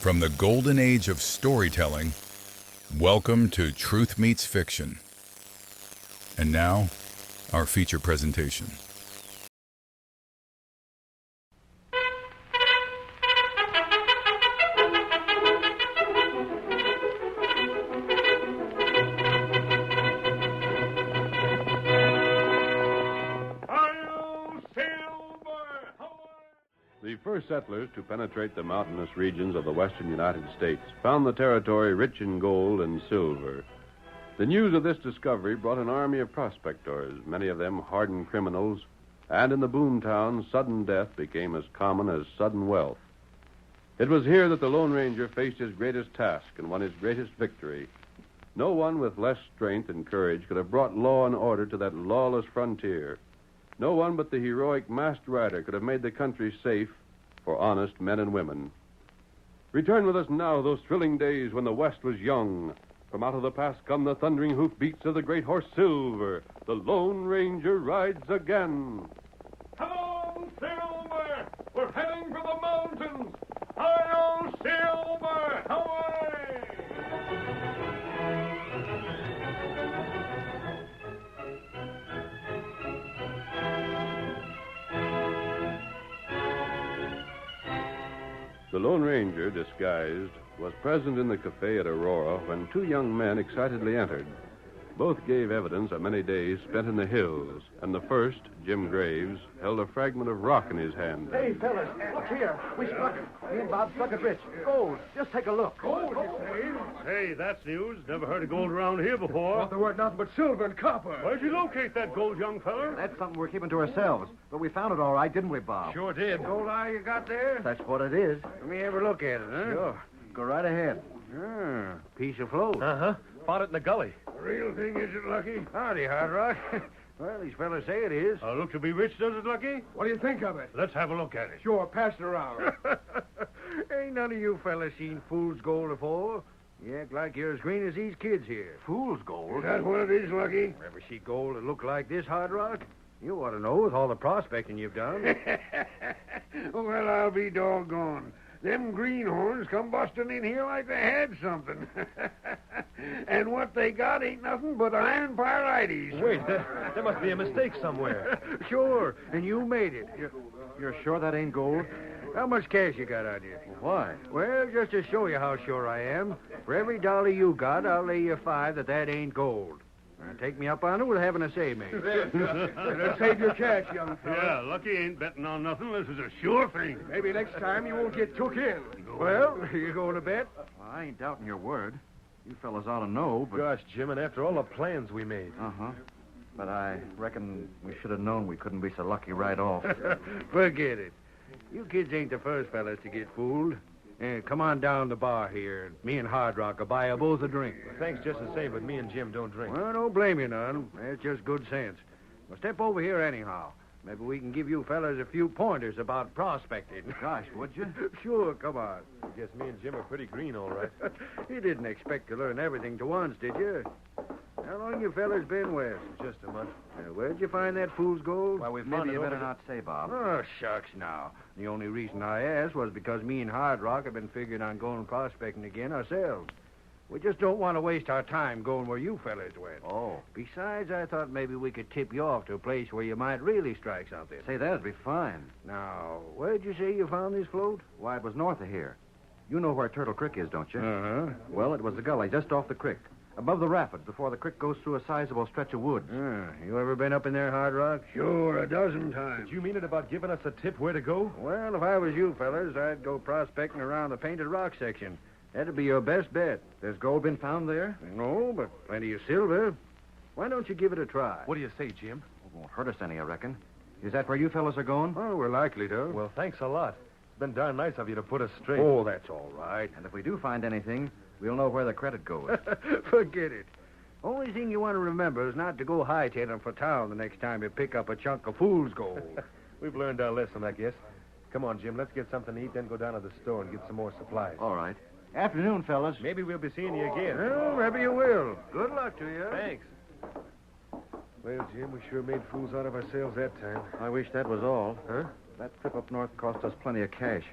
From the golden age of storytelling, welcome to Truth Meets Fiction. And now, our feature presentation. The first settlers to penetrate the mountainous regions of the western United States found the territory rich in gold and silver. The news of this discovery brought an army of prospectors, many of them hardened criminals, and in the boom towns, sudden death became as common as sudden wealth. It was here that the Lone Ranger faced his greatest task and won his greatest victory. No one with less strength and courage could have brought law and order to that lawless frontier. No one but the heroic masked rider could have made the country safe for honest men and women. Return with us now to those thrilling days when the West was young. From out of the past come the thundering hoofbeats of the great horse Silver. The Lone Ranger rides again. Come on, Silver! We're heading for the mountains! Hi-yo, Silver! Away! The Lone Ranger, disguised, was present in the cafe at Aurora when two young men excitedly entered. Both gave evidence of many days spent in the hills, and the first, Jim Graves, held a fragment of rock in his hand. Hey, fellas, look here. We struck it. Me and Bob struck it rich. Gold. Just take a look. Gold, you say? Hey, that's news. Never heard of gold around here before. Thought there weren't nothing but silver and copper. Where'd you locate that gold, young feller? That's something we're keeping to ourselves. But we found it all right, didn't we, Bob? Sure did. Gold eye you got there? That's what it is. Let me have a look at it, huh? Sure. Go right ahead. Piece of float. Uh-huh. Found it in the gully. Real thing, is it, Lucky? Howdy, Hard Rock. Well, these fellas say it is. Look to be rich, does it, Lucky? What do you think of it? Let's have a look at it. Sure, pass it around. Ain't none of you fellas seen fool's gold before. You act like you're as green as these kids here. Fool's gold. Is that what it is, Lucky? Ever see gold that look like this, Hard Rock? You ought to know with all the prospecting you've done. Well, I'll be doggone. Them greenhorns come busting in here like they had something. And what they got ain't nothing but iron pyrites. Wait, there must be a mistake somewhere. Sure, and you made it. You're sure that ain't gold? How much cash you got on you? Why? Well, just to show you how sure I am, for every dollar you got, I'll lay you $5 that ain't gold. Now, take me up on it with having a say, mate. Let's save your cash, young fella. Yeah, Lucky ain't betting on nothing. This is a sure thing. Maybe next time you won't get took in. Well, you going to bet? Well, I ain't doubting your word. You fellas ought to know, but... Gosh, Jim, and after all the plans we made. Uh-huh. But I reckon we should have known we couldn't be so lucky right off. Forget it. You kids ain't the first fellas to get fooled. Come on down the bar here. Me and Hard Rock will buy you both a drink. Thanks just the same, but me and Jim don't drink. Well, don't blame you none. That's just good sense. Well, step over here anyhow. Maybe we can give you fellas a few pointers about prospecting. Gosh, would you? Sure, come on. I guess me and Jim are pretty green, all right. You didn't expect to learn everything to once, did you? How long you fellas been west? Just a month. Where'd you find that fool's gold? Why, we found Maybe it you over better the- not say, Bob. Oh, shucks now. The only reason I asked was because me and Hard Rock have been figuring on going prospecting again ourselves. We just don't want to waste our time going where you fellas went. Oh. Besides, I thought maybe we could tip you off to a place where you might really strike something. Say, that'd be fine. Now, where'd you say you found this float? Why, it was north of here. You know where Turtle Creek is, don't you? Uh-huh. Well, it was the gully just off the creek. Above the rapids, before the creek goes through a sizable stretch of woods. You ever been up in there, Hard Rock? Sure, a dozen times. Did you mean it about giving us a tip where to go? Well, if I was you fellas, I'd go prospecting around the Painted Rock section. That'd be your best bet. There's gold been found there? No, but plenty of silver. Why don't you give it a try? What do you say, Jim? It won't hurt us any, I reckon. Is that where you fellas are going? Oh, we're likely to. Well, thanks a lot. It's been darn nice of you to put us straight. Oh, that's all right. And if we do find anything, we'll know where the credit goes. Forget it. Only thing you want to remember is not to go hightailing for town the next time you pick up a chunk of fool's gold. We've learned our lesson, I guess. Come on, Jim, let's get something to eat, then go down to the store and get some more supplies. All right. Afternoon, fellas. Maybe we'll be seeing you again. Well, maybe you will. Good luck to you. Thanks. Well, Jim, we sure made fools out of ourselves that time. I wish that was all. Huh? That trip up north cost us plenty of cash.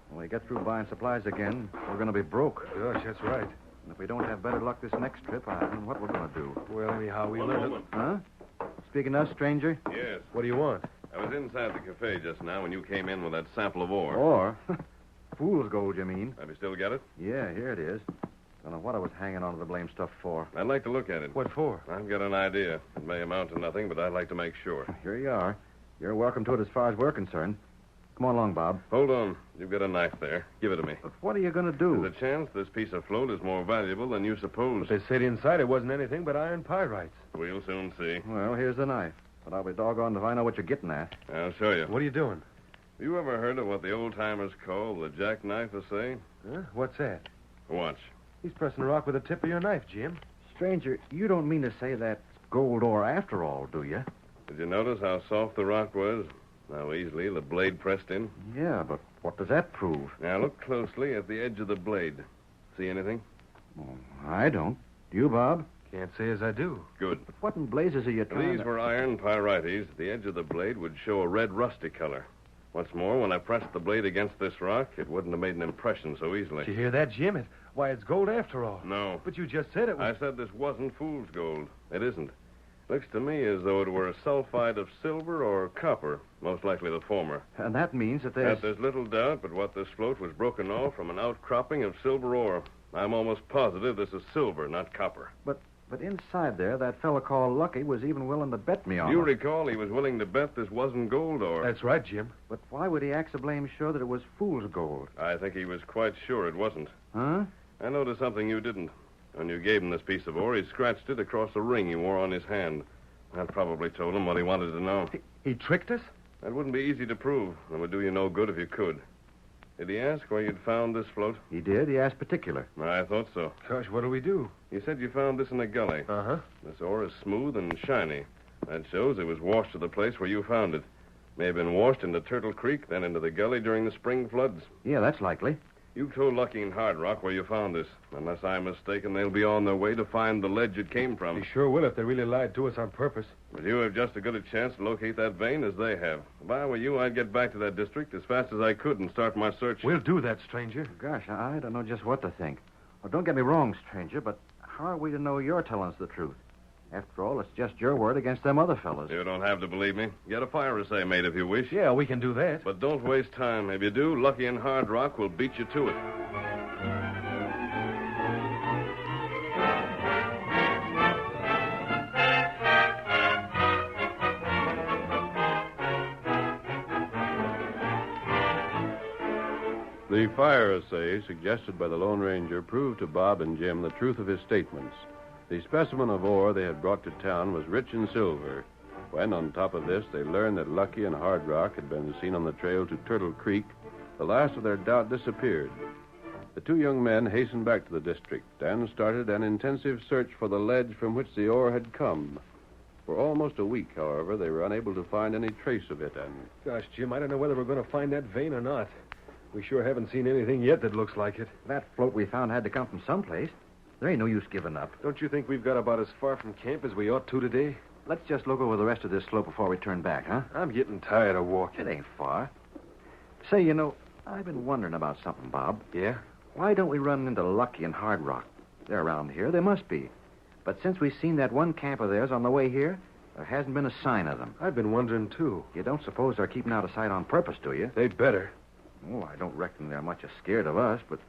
When we get through buying supplies again, we're going to be broke. Gosh, that's right. And if we don't have better luck this next trip, I don't know what we're going to do. Well, anyhow, we One learned moment. Huh? Speaking of, stranger? Yes. What do you want? I was inside the cafe just now when you came in with that sample of ore. Or fool's gold, you mean? Have you still got it? Yeah, here it is. Don't know what I was hanging onto the blame stuff for. I'd like to look at it. What for? I've got an idea. It may amount to nothing, but I'd like to make sure. Here you are. You're welcome to it as far as we're concerned. Come on along, Bob. Hold on. You've got a knife there. Give it to me. But what are you going to do? There's a chance this piece of float is more valuable than you suppose. They said inside it wasn't anything but iron pyrites. We'll soon see. Well, here's the knife. But I'll be doggone if I know what you're getting at. I'll show you. What are you doing? You ever heard of what the old-timers call the jackknife assay? Huh? What's that? Watch. He's pressing a rock with the tip of your knife, Jim. Stranger, you don't mean to say that's gold ore after all, do you? Did you notice how soft the rock was? How easily the blade pressed in? Yeah, but what does that prove? Now look closely at the edge of the blade. See anything? Well, I don't. Do you, Bob? Can't say as I do. Good. But what in blazes are you If trying these to... were iron pyrites, the edge of the blade would show a red rusty color. What's more, when I pressed the blade against this rock, it wouldn't have made an impression so easily. Did you hear that, Jim? Why, it's gold after all. No. But you just said it was... I said this wasn't fool's gold. It isn't. Looks to me as though it were a sulfide of silver or copper, most likely the former. And that means that There's little doubt but what this float was broken off from an outcropping of silver ore. I'm almost positive this is silver, not copper. But inside there, that fellow called Lucky was even willing to bet me on You it. recall he was willing to bet this wasn't gold ore. That's right, Jim. But why would he act so blame sure that it was fool's gold? I think he was quite sure it wasn't. Huh? I noticed something you didn't. When you gave him this piece of ore, he scratched it across a ring he wore on his hand. That probably told him what he wanted to know. He tricked us? That wouldn't be easy to prove. It would do you no good if you could. Did he ask where you'd found this float? He did. He asked particular. I thought so. Gosh, what do we do? He said you found this in a gully. Uh-huh. This ore is smooth and shiny. That shows it was washed to the place where you found it. May have been washed into Turtle Creek, then into the gully during the spring floods. Yeah, that's likely. You've told Lucky and Hard Rock where you found this. Unless I'm mistaken, they'll be on their way to find the ledge it came from. They sure will if they really lied to us on purpose. But you have just as good a chance to locate that vein as they have. If I were you, I'd get back to that district as fast as I could and start my search. We'll do that, stranger. Gosh, I don't know just what to think. Well, don't get me wrong, stranger, but how are we to know you're telling us the truth? After all, it's just your word against them other fellas. You don't have to believe me. Get a fire assay made if you wish. Yeah, we can do that. But don't waste time. If you do, Lucky and Hard Rock will beat you to it. The fire assay suggested by the Lone Ranger proved to Bob and Jim the truth of his statements. The specimen of ore they had brought to town was rich in silver. When, on top of this, they learned that Lucky and Hard Rock had been seen on the trail to Turtle Creek, the last of their doubt disappeared. The two young men hastened back to the district and started an intensive search for the ledge from which the ore had come. For almost a week, however, they were unable to find any trace of it, and Gosh, Jim, I don't know whether we're going to find that vein or not. We sure haven't seen anything yet that looks like it. That float we found had to come from someplace. There ain't no use giving up. Don't you think we've got about as far from camp as we ought to today? Let's just look over the rest of this slope before we turn back, huh? I'm getting tired of walking. It ain't far. Say, you know, I've been wondering about something, Bob. Yeah? Why don't we run into Lucky and Hard Rock? They're around here. They must be. But since we've seen that one camp of theirs on the way here, there hasn't been a sign of them. I've been wondering, too. You don't suppose they're keeping out of sight on purpose, do you? They'd better. Oh, I don't reckon they're much scared of us, but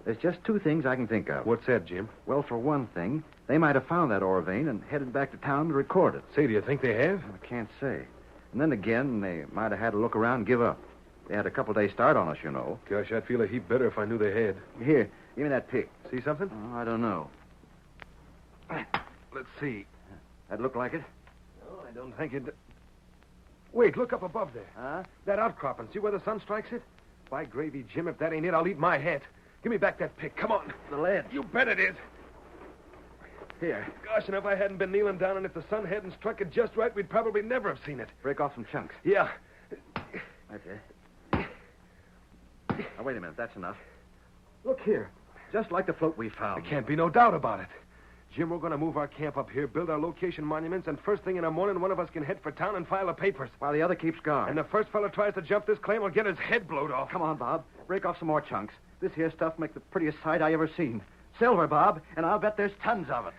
there's just two things I can think of. What's that, Jim? Well, for one thing, they might have found that ore vein and headed back to town to record it. Say, do you think they have? I can't say. And then again, they might have had to look around and give up. They had a couple days start on us, you know. Gosh, I'd feel a heap better if I knew they had. Here, give me that pick. See something? Oh, I don't know. Let's see. That look like it? Oh, I don't think it... Wait, look up above there. Huh? That outcropping. See where the sun strikes it? By gravy, Jim, if that ain't it, I'll eat my hat. Give me back that pick. Come on. The ledge. You bet it is. Here. Gosh, and if I hadn't been kneeling down and if the sun hadn't struck it just right, we'd probably never have seen it. Break off some chunks. Yeah. Okay. Now, wait a minute. That's enough. Look here. Just like the float we found. There can't be no doubt about it. Jim, we're going to move our camp up here, build our location monuments, and first thing in the morning, one of us can head for town and file the papers. While the other keeps guard. And the first fella tries to jump this claim will get his head blowed off. Come on, Bob. Break off some more chunks. This here stuff makes the prettiest sight I ever seen. Silver, Bob, and I'll bet there's tons of it.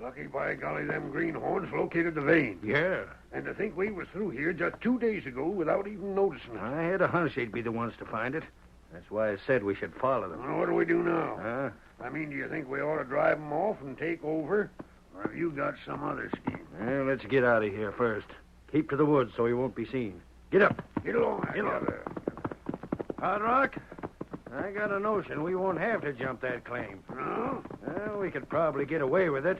Lucky by golly them greenhorns located the vein. Yeah. And to think we was through here just 2 days ago without even noticing it. I had a hunch they'd be the ones to find it. That's why I said we should follow them. Well, what do we do now? Huh? I mean, do you think we ought to drive them off and take over? Or have you got some other scheme? Well, let's get out of here first. Keep to the woods so he won't be seen. Get up. Get along, Get along. together. Hard Rock, I got a notion we won't have to jump that claim. No? Well, we could probably get away with it.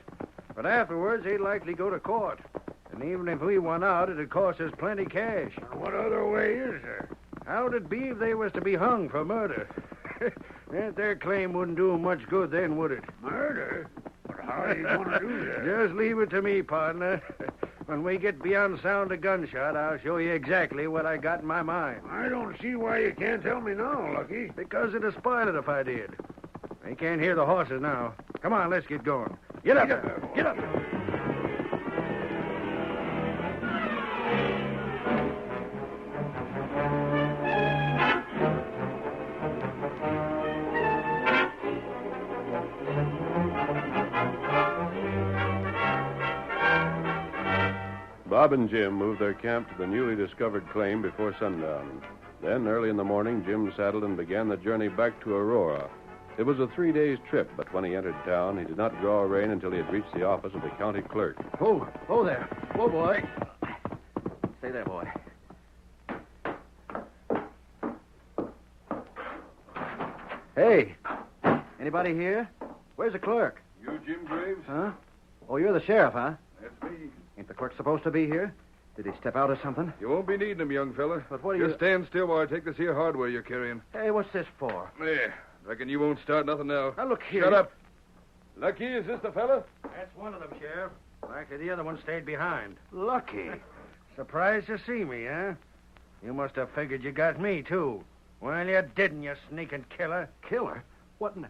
But afterwards, they'd likely go to court. And even if we won out, it'd cost us plenty cash. And what other way is there? How'd it be if they was to be hung for murder? Their claim wouldn't do 'em much good then, would it? Murder? But how are you going to do that? Just leave it to me, partner. When we get beyond sound of gunshot, I'll show you exactly what I got in my mind. I don't see why you can't tell me now, Lucky. Because it'd spoil it if I did. They can't hear the horses now. Come on, let's get going. Get up there. Get up there. Bob and Jim moved their camp to the newly discovered claim before sundown. Then, early in the morning, Jim saddled and began the journey back to Aurora. It was a 3 days trip, but when he entered town, he did not draw rein until he had reached the office of the county clerk. Whoa there. Whoa, boy. Stay there, boy. Hey, anybody here? Where's the clerk? You Jim Graves? Huh? Oh, you're the sheriff, huh? That's me. Ain't the clerk supposed to be here? Did he step out or something? You won't be needing him, young fella. But what are you... Just stand still while I take this here hardware you're carrying. Hey, what's this for? There. Reckon you won't start nothing now. Now, look here. Shut up. Lucky, is this the fella? That's one of them, Sheriff. Likely the other one stayed behind. Lucky. Surprised to see me, huh? You must have figured you got me, too. Well, you didn't, you sneaking killer. Killer? What in the...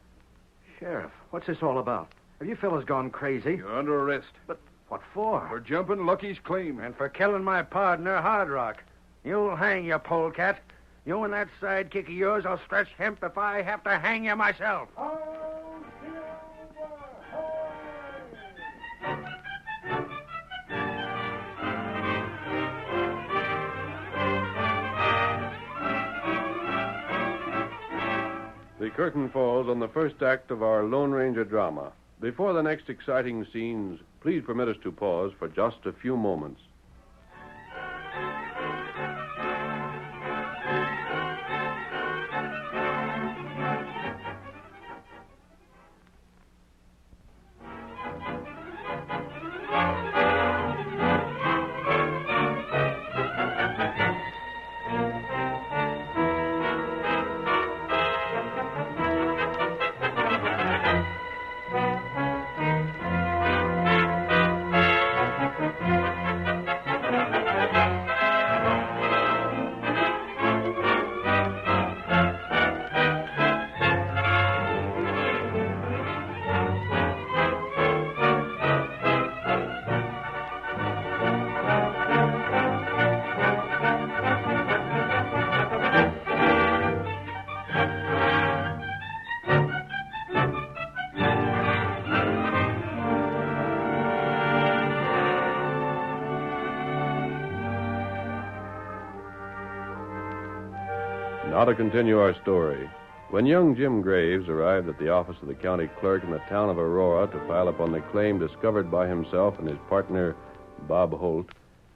Sheriff, what's this all about? Have you fellas gone crazy? You're under arrest. But what for? For jumping Lucky's claim. And for killing my partner, Hard Rock. You'll hang, you polecat. You and that sidekick of yours will stretch hemp if I have to hang you myself. The curtain falls on the first act of our Lone Ranger drama. Before the next exciting scenes, please permit us to pause for just a few moments. Now to continue our story. When young Jim Graves arrived at the office of the county clerk in the town of Aurora to file upon the claim discovered by himself and his partner, Bob Holt,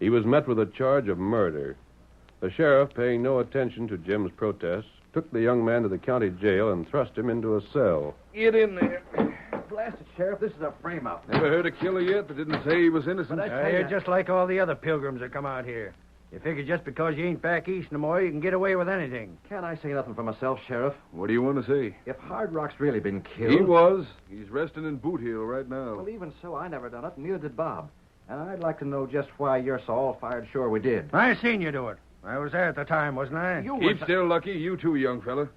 he was met with a charge of murder. The sheriff, paying no attention to Jim's protests, took the young man to the county jail and thrust him into a cell. Get in there. Blast it, Sheriff. This is a frame-up. Never heard a killer yet that didn't say he was innocent. But I tell You're ya- just like all the other pilgrims that come out here. You figure just because you ain't back east no more, you can get away with anything. Can't I say nothing for myself, Sheriff? What do you want to say? If Hard Rock's really been killed... He was. He's resting in Boot Hill right now. Well, even so, I never done it, and neither did Bob. And I'd like to know just why you're so all-fired sure we did. I seen you do it. I was there at the time, wasn't I? Keep still, Lucky. You too, young fella.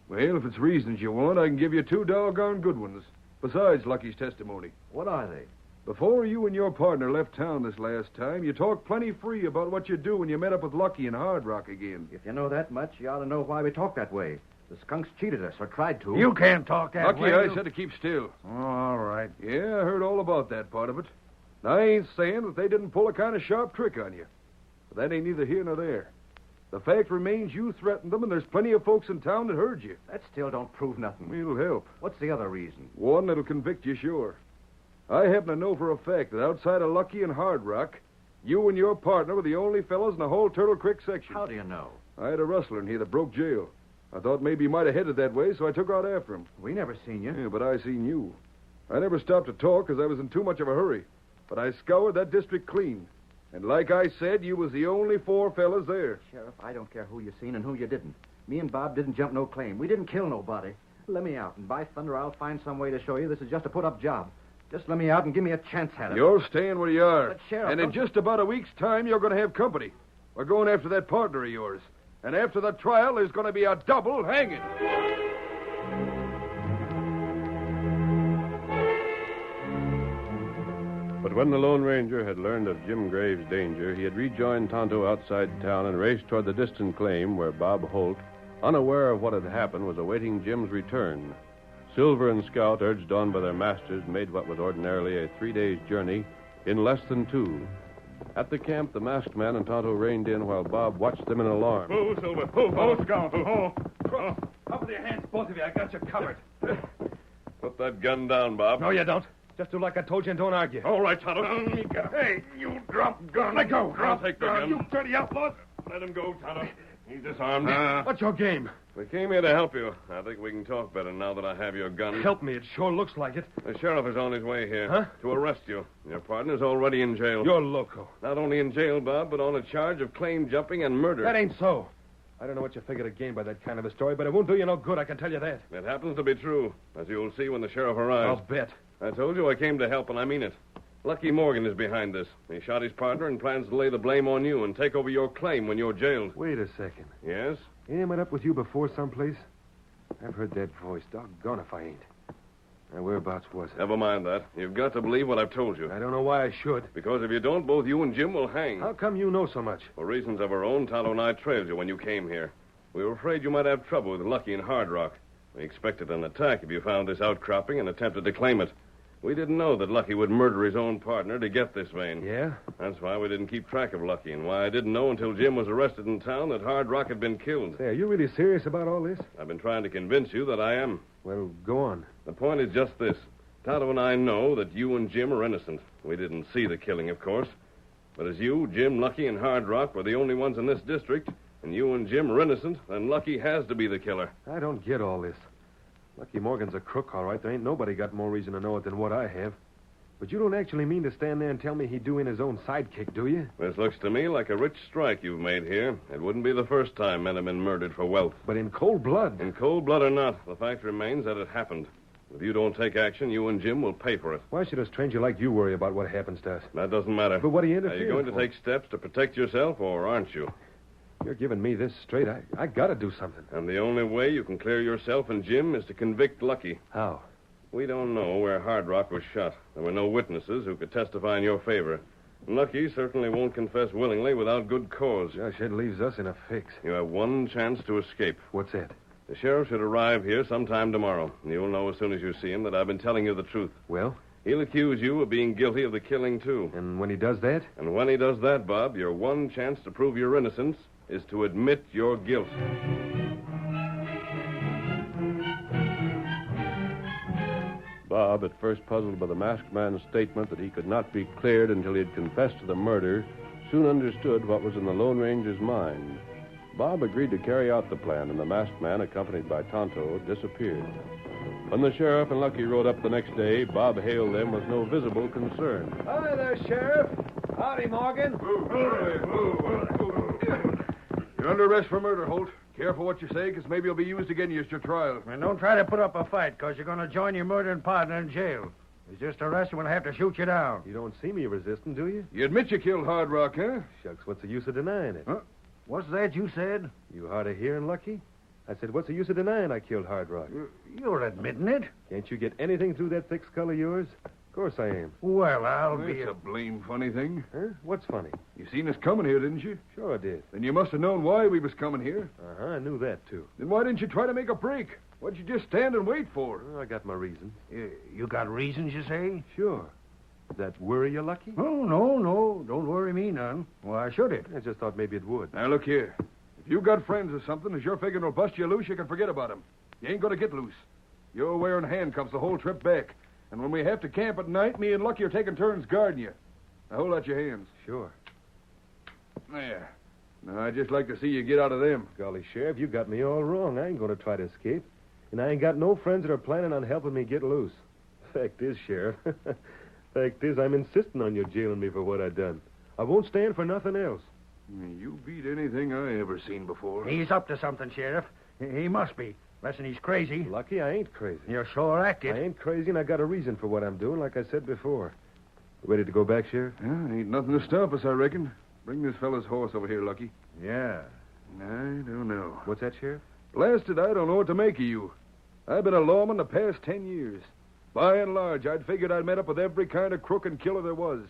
Well, if it's reasons you want, I can give you 2 doggone good ones. Besides Lucky's testimony. What are they? Before you and your partner left town this last time, you talked plenty free about what you'd do when you met up with Lucky in Hard Rock again. If you know that much, you ought to know why we talk that way. The skunks cheated us, or tried to. You can't talk that Lucky, way. I said to keep still. Oh, all right. Yeah, I heard all about that part of it. Now, I ain't saying that they didn't pull a kind of sharp trick on you. But that ain't neither here nor there. The fact remains you threatened them, and there's plenty of folks in town that heard you. That still don't prove nothing. It'll help. What's the other reason? One that'll convict you, sure. I happen to know for a fact that outside of Lucky and Hard Rock, you and your partner were the only fellows in the whole Turtle Creek section. How do you know? I had a rustler in here that broke jail. I thought maybe he might have headed that way, so I took out after him. We never seen you. Yeah, but I seen you. I never stopped to talk because I was in too much of a hurry. But I scoured that district clean. And like I said, you was the only 4 fellas there. Sheriff, I don't care who you seen and who you didn't. Me and Bob didn't jump no claim. We didn't kill nobody. Let me out, and by thunder, I'll find some way to show you this is just a put-up job. Just let me out and give me a chance at it. You're staying where you are. But, Sheriff, and in just about a week's time, you're going to have company. We're going after that partner of yours. And after the trial, there's going to be a double hanging. But when the Lone Ranger had learned of Jim Graves' danger, he had rejoined Tonto outside town and raced toward the distant claim where Bob Holt, unaware of what had happened, was awaiting Jim's return. Silver and Scout, urged on by their masters, made what was ordinarily a 3-day journey in less than 2. At the camp, the masked man and Tonto reined in while Bob watched them in alarm. Oh, Silver. Oh, Scout. Oh. Up with your hands, both of you. I got you covered. Put that gun down, Bob. No, you don't. Just do like I told you and don't argue. All right, Tonto. Hey, you drop gun. Let go. I'll take the gun. You dirty outlaws. Let him go, Tonto. He's disarmed. What's your game? We came here to help you. I think we can talk better now that I have your gun. Help me. It sure looks like it. The sheriff is on his way here. Huh? To arrest you. Your partner's already in jail. You're loco. Not only in jail, Bob, but on a charge of claim jumping and murder. That ain't so. I don't know what you figure to gain by that kind of a story, but it won't do you no good, I can tell you that. It happens to be true, as you'll see when the sheriff arrives. I'll bet. I told you I came to help, and I mean it. Lucky Morgan is behind this. He shot his partner and plans to lay the blame on you and take over your claim when you're jailed. Wait a second. Yes? Ain't I met up with you before someplace? I've heard that voice. Doggone if I ain't. Now, whereabouts was it? Never mind that. You've got to believe what I've told you. I don't know why I should. Because if you don't, both you and Jim will hang. How come you know so much? For reasons of our own, Tonto and I trailed you when you came here. We were afraid you might have trouble with Lucky and Hard Rock. We expected an attack if you found this outcropping and attempted to claim it. We didn't know that Lucky would murder his own partner to get this vein. Yeah? That's why we didn't keep track of Lucky, and why I didn't know until Jim was arrested in town that Hard Rock had been killed. Say, are you really serious about all this? I've been trying to convince you that I am. Well, go on. The point is just this. Tonto and I know that you and Jim are innocent. We didn't see the killing, of course. But as you, Jim, Lucky, and Hard Rock were the only ones in this district, and you and Jim are innocent, then Lucky has to be the killer. I don't get all this. Lucky Morgan's a crook, all right. There ain't nobody got more reason to know it than what I have. But you don't actually mean to stand there and tell me he'd do in his own sidekick, do you? This looks to me like a rich strike you've made here. It wouldn't be the first time men have been murdered for wealth. But in cold blood. In cold blood or not, the fact remains that it happened. If you don't take action, you and Jim will pay for it. Why should a stranger like you worry about what happens to us? That doesn't matter. But what do you Are interfere you going to for? take steps to protect yourself, or aren't you? You're giving me this straight. I gotta do something. And the only way you can clear yourself and Jim is to convict Lucky. How? We don't know where Hard Rock was shot. There were no witnesses who could testify in your favor. Lucky certainly won't confess willingly without good cause. Gosh, that leaves us in a fix. You have one chance to escape. What's that? The sheriff should arrive here sometime tomorrow. You'll know as soon as you see him that I've been telling you the truth. Well? He'll accuse you of being guilty of the killing, too. And when he does that? And when he does that, Bob, your one chance to prove your innocence is to admit your guilt. Bob, at first puzzled by the masked man's statement that he could not be cleared until he had confessed to the murder, soon understood what was in the Lone Ranger's mind. Bob agreed to carry out the plan, and the masked man, accompanied by Tonto, disappeared. When the sheriff and Lucky rode up the next day, Bob hailed them with no visible concern. Hi there, Sheriff. Howdy, Morgan. You're under arrest for murder, Holt. Careful what you say, because maybe you'll be used again at your trial. And don't try to put up a fight, because you're going to join your murdering partner in jail. As Resist arrest, and we'll have to shoot you down. You don't see me resisting, do you? You admit you killed Hard Rock, huh? Shucks, what's the use of denying it? Huh? What's that you said? You hard of hearing, Lucky? I said, what's the use of denying I killed Hard Rock? You're admitting it? Can't you get anything through that thick skull of yours? Of course I am. Well, I'll That's be... a blame funny thing. Huh? What's funny? You seen us coming here, didn't you? Sure I did. Then you must have known why we was coming here. Uh-huh, I knew that, too. Then why didn't you try to make a break? What'd you just stand and wait for? Well, I got my reasons. You got reasons, you say? Sure. Does that worry you, Lucky? Oh, no. Don't worry me none. Why should it? I just thought maybe it would. Now, look here. If you got friends or something, as you're figuring will bust you loose, you can forget about them. You ain't going to get loose. You're wearing handcuffs the whole trip back. And when we have to camp at night, me and Lucky are taking turns guarding you. Now, hold out your hands. Sure. There. Now, I'd just like to see you get out of them. Golly, Sheriff, you got me all wrong. I ain't going to try to escape. And I ain't got no friends that are planning on helping me get loose. Fact is, Sheriff, fact is, I'm insisting on you jailing me for what I done. I won't stand for nothing else. You beat anything I ever seen before. He's up to something, Sheriff. He must be. Less'n he's crazy. Lucky, I ain't crazy. You're sure active. I ain't crazy, and I got a reason for what I'm doing, like I said before. Ready to go back, Sheriff? Yeah, ain't nothing to stop us, I reckon. Bring this fella's horse over here, Lucky. Yeah. I don't know. What's that, Sheriff? Blasted, I don't know what to make of you. I've been a lawman the past 10 years. By and large, I'd figured I'd met up with every kind of crook and killer there was.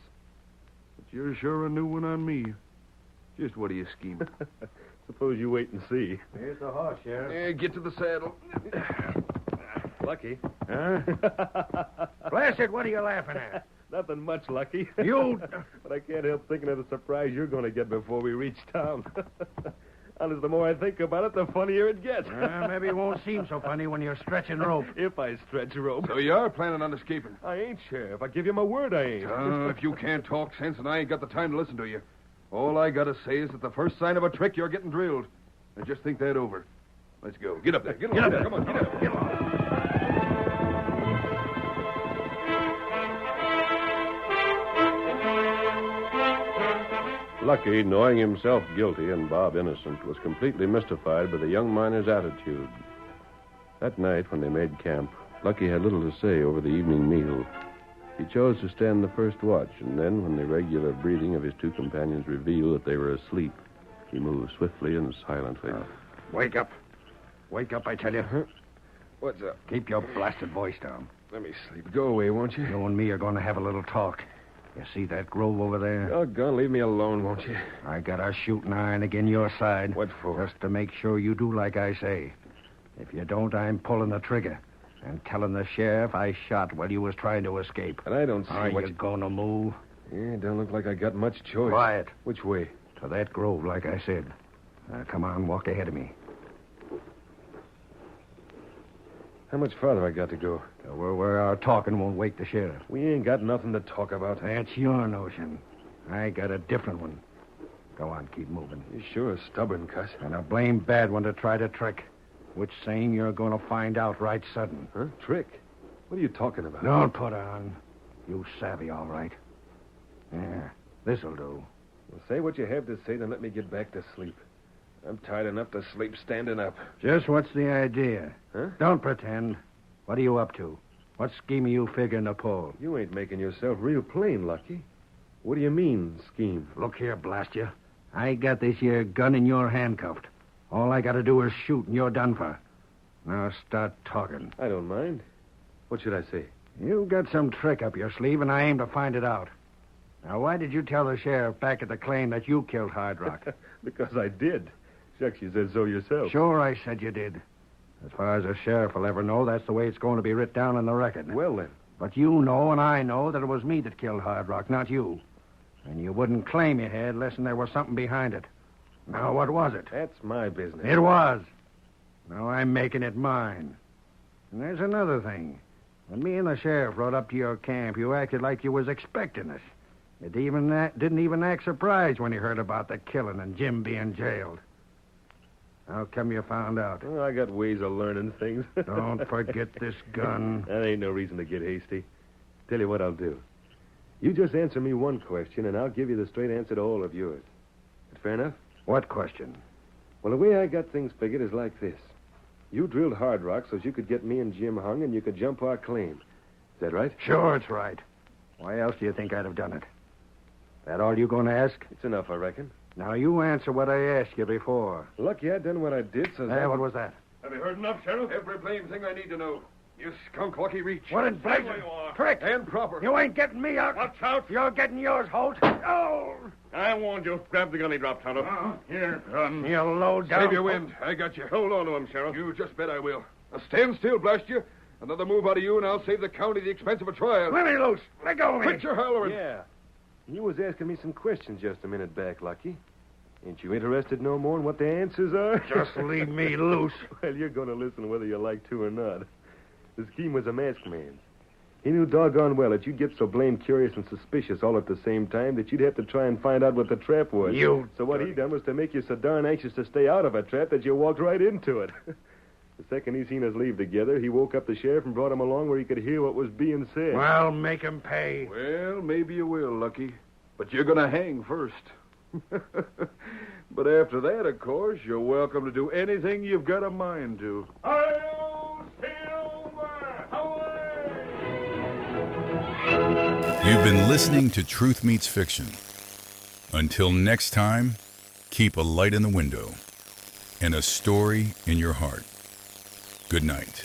But you're sure a new one on me. Just what are you scheming? Suppose you wait and see. Here's the horse, Sheriff. Yeah, get to the saddle. Lucky. Huh? Blast it, what are you laughing at? Nothing much, Lucky. You... But I can't help thinking of the surprise you're going to get before we reach town. Honest, the more I think about it, the funnier it gets. Maybe it won't seem so funny when you're stretching rope. If I stretch rope. So you are planning on escaping? I ain't, Sheriff. I give you my word I ain't. If you can't talk sense, and I ain't got the time to listen to you. All I gotta say is that the first sign of a trick, you're getting drilled. Now just think that over. Let's go. Get up there. Get up there. Come on, get up. Get up. Lucky, knowing himself guilty and Bob innocent, was completely mystified by the young miner's attitude. That night, when they made camp, Lucky had little to say over the evening meal. He chose to stand the first watch, and then, when the regular breathing of his two companions revealed that they were asleep, he moved swiftly and silently. Wake up. Wake up, I tell you. What's up? Keep your blasted voice down. Let me sleep. Go away, won't you? You and me are going to have a little talk. You see that grove over there? Doggone, leave me alone, won't you? I got a shooting iron again your side. What for? Just to make sure you do like I say. If you don't, I'm pulling the trigger. And telling the sheriff I shot while you was trying to escape. And I don't see Are what you going to move? Yeah, don't look like I got much choice. Quiet. Which way? To that grove, like I said. Now, come on, walk ahead of me. How much farther I got to go? Where our talking won't wake the sheriff. We ain't got nothing to talk about. That's your notion. I got a different one. Go on, keep moving. You sure a stubborn cuss. And a blame bad one to try to trick. Which saying you're going to find out right sudden. Huh? Trick? What are you talking about? Don't put on. You savvy, all right. Yeah, this'll do. Well, say what you have to say, then let me get back to sleep. I'm tired enough to sleep standing up. Just what's the idea? Huh? Don't pretend. What are you up to? What scheme are you figuring to pull? You ain't making yourself real plain, Lucky. What do you mean, scheme? Look here, blast you. I got this here gun and you're handcuffed. All I got to do is shoot and you're done for. Now start talking. I don't mind. What should I say? You've got some trick up your sleeve, and I aim to find it out. Now, why did you tell the sheriff back at the claim that you killed Hard Rock? Because I did. Shucks, you said so yourself. Sure, I said you did. As far as the sheriff will ever know, that's the way it's going to be writ down in the record. Well, then. But you know and I know that it was me that killed Hard Rock, not you. And you wouldn't claim you had unless there was something behind it. Now, what was it? That's my business. It was. Now I'm making it mine. And there's another thing. When me and the sheriff rode up to your camp, you acted like you was expecting us. You didn't even act surprised when you heard about the killing and Jim being jailed. How come you found out? Well, I got ways of learning things. Don't forget this gun. That ain't no reason to get hasty. Tell you what I'll do. You just answer me one question, and I'll give you the straight answer to all of yours. Fair enough? What question? Well, the way I got things figured is like this. You drilled Hard Rock so you could get me and Jim hung and you could jump our claim. Is that right? Sure, it's right. Why else do you think I'd have done it? That all you going to ask? It's enough, I reckon. Now, you answer what I asked you before. Lucky I done what I did, so What was that? Have you heard enough, Sheriff? Every blame thing I need to know. You skunk Lucky Reach. What in Stay blazing? where you are. Trick! And proper. You ain't getting me out. Watch out. You're getting yours, Holt. Oh! I warned you. Grab the gun he dropped, Tonto. Here. Gun. You low down. Save your wind. I got you. Hold on to him, Sheriff. You just bet I will. Now stand still, blast you. Another move out of you, and I'll save the county the expense of a trial. Let me loose. Let go of me. Quit your hollering. Yeah. You was asking me some questions just a minute back, Lucky. Ain't you interested no more in what the answers are? Just leave me loose. Well, you're going to listen whether you like to or not. The scheme was a masked man's. He knew doggone well that you'd get so blamed curious and suspicious all at the same time that you'd have to try and find out what the trap was. So what he done was to make you so darn anxious to stay out of a trap that you walked right into it. The second he seen us leave together, he woke up the sheriff and brought him along where he could hear what was being said. Well, make him pay. Well, maybe you will, Lucky. But you're going to hang first. But after that, of course, you're welcome to do anything you've got a mind to. Hi-yo, Silver! Away! You've been listening to Truth Meets Fiction. Until next time, keep a light in the window and a story in your heart. Good night.